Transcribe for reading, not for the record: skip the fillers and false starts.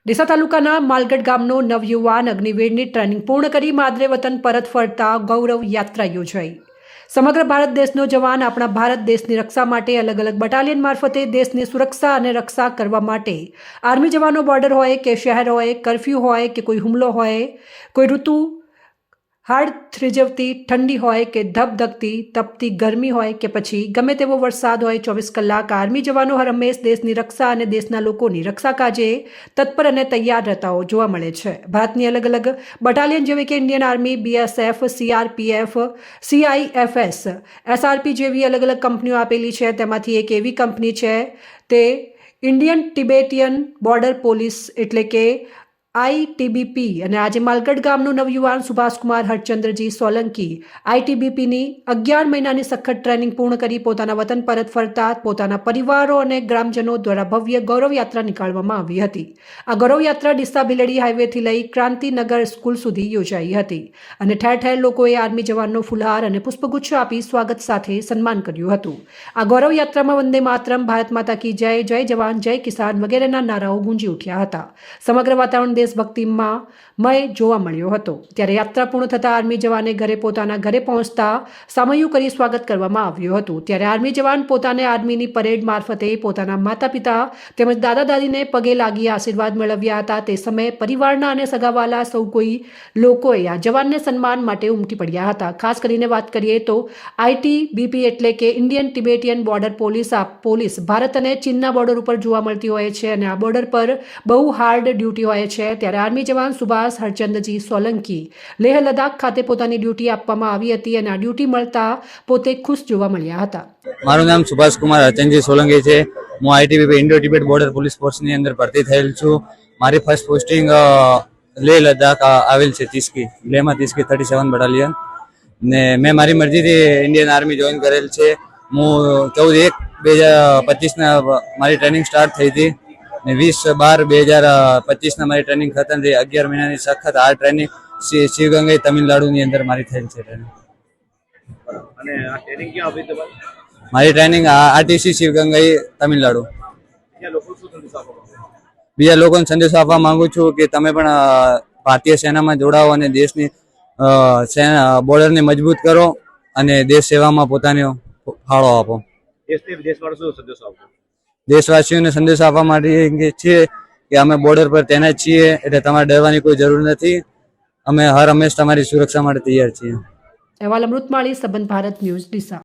ડીસા તાલુકાના માલગઢ ગામનો નવયુવાન અગ્નિવીરની ટ્રેનિંગ પૂર્ણ કરી માદરે વતન પરત ફરતા ગૌરવ યાત્રા યોજાઈ। સમગ્ર ભારત દેશનો જવાન આપણા ભારત દેશની રક્ષા માટે અલગ અલગ બટાલિયન મારફતે દેશની સુરક્ષા અને રક્ષા કરવા માટે આર્મી જવાનો બોર્ડર હોય કે શહેર હોય, કર્ફ્યુ હોય કે કોઈ હુમલો હોય, કોઈ ઋતુ હાડ થ્રીજવતી ઠંડી હોય કે ધબધકતી તપતી ગરમી હોય કે પછી ગમે તેવો વરસાદ હોય, 24 કલાક આર્મી જવાનો હર હંમેશ દેશની રક્ષા અને દેશના લોકોની રક્ષા કાજે તત્પર અને તૈયાર રહેતા જોવા મળે છે। ભારતની અલગ અલગ બટાલિયન જેવી કે Indian army, BSF, CRPF, CIFS, SRP જેવી અલગ અલગ કંપનીઓ આપેલી છે। તેમાંથી એક એવી કંપની છે તે ઇન્ડિયન ટિબેટિયન બોર્ડર પોલીસ એટલે કે ITBP અને આજે માલગઢ ગામનો નવયુવાન સુભાષકુમાર હરચંદ્રજી સોલંકી ITBPની 11 મહિનાની સખત ટ્રેનિંગ પૂર્ણ કરી પોતાના વતન પરત ફરતા પોતાના પરિવારો અને ગ્રામજનો દ્વારા ભવ્ય ગૌરવ યાત્રા નીકાળવામાં આવી હતી। આ ગૌરવ યાત્રા ડીસા ભીલડી હાઈવેથી લઈ ક્રાંતિનગર સ્કૂલ સુધી યોજાઈ હતી અને ઠેર ઠેર લોકોએ આર્મી જવાનનો ફુલહાર અને પુષ્પગુચ્છ આપી સ્વાગત સાથે સન્માન કર્યું હતું। આ ગૌરવ યાત્રામાં વંદે માતરમ, ભારત માતા કી જય, જય જવાન જય કિસાન વગેરેના નારાઓ ગુંજી ઉઠ્યા હતા। સમગ્ર વાતાવરણ દેશભક્તિમાં મય જોવા મળ્યો હતો। ત્યારે યાત્રા પૂર્ણ થતાં આર્મી જવાને પોતાના ઘરે પહોંચતા સામયું કરી સ્વાગત કરવામાં આવ્યું હતું। ત્યારે આર્મી જવાન પોતાને આર્મીની પરેડ મારફતે પોતાના માતા પિતા તેમજ દાદા દાદીને પગે લાગી આશીર્વાદ મેળવ્યા હતા। તે સમયે પરિવારના અને સગાવાલા સૌ કોઈ લોકોએ આ જવાનને સન્માન માટે ઉમટી પડ્યા હતા। ખાસ કરીને વાત કરીએ તો ITBP એટલે કે Indian Tibetan border police Bharat અને ચીનના બોર્ડર ઉપર જોવા મળતી હોય છે અને આ બોર્ડર પર બહુ હાર્ડ ડ્યુટી હોય છે। ત્યારે આર્મી જવાન સુભાષ હરચંદજી સોલંકી લેહ લદ્દાખ ખાતે પોતાની ડ્યુટી આપવામાં આવી હતી અને આ ડ્યુટી મળતા પોતે ખુશ જોવા મળ્યા હતા। મારું નામ સુભાષકુમાર હરચંદજી સોલંકી છે। હું ITBP Indo Tibet border police ફોર્સની અંદર ભરતી થયેલ છું। મારી ફર્સ્ટ પોસ્ટિંગ લેહ લદ્દાખ આવેલ છે, લેહમાં 37 બટાલિયન ને મેં મારી મરજીથી ઇન્ડિયન આર્મી જોઈન કરેલ છે। હું 14/1/2025 મારી ટ્રેનિંગ સ્ટાર્ટ થઈ હતી ને 20/12/2025 મારી ટ્રેનિંગ ખતમ થઈ। 11 મહિનાની સખત આ ટ્રેનિંગ શિવગંગા તમિલનાડુની અંદર મારી થયેલ છે ટ્રેનિંગ। અને આ ટ્રેનિંગ ક્યાં આપી તમારી? મારી ટ્રેનિંગ RTC શિવગંગા તમિલનાડુ। બીજા લોકો શું સંદેશો આપવા માંગો? બીજા લોકોને સંદેશો આપવા માંગુ છું કે તમે પણ ભારતીય સેનામાં જોડાઓ અને દેશની બોર્ડરને મજબૂત કરો અને દેશ સેવામાં પોતાનો ફાળો આપો। દેશને વિદેશવાળો શું સંદેશો આપો? દેશવાસીઓને સંદેશો આપવા માટે છે કે અમે બોર્ડર પર તૈનાત છીએ, એટલે તમારે ડરવાની કોઈ જરૂર નથી। અમે હર હંમેશ તમારી સુરક્ષા માટે તૈયાર છીએ। અહેવાલ અમૃતમાળી, સંબંધ ભારત ન્યૂઝ, ડીસા।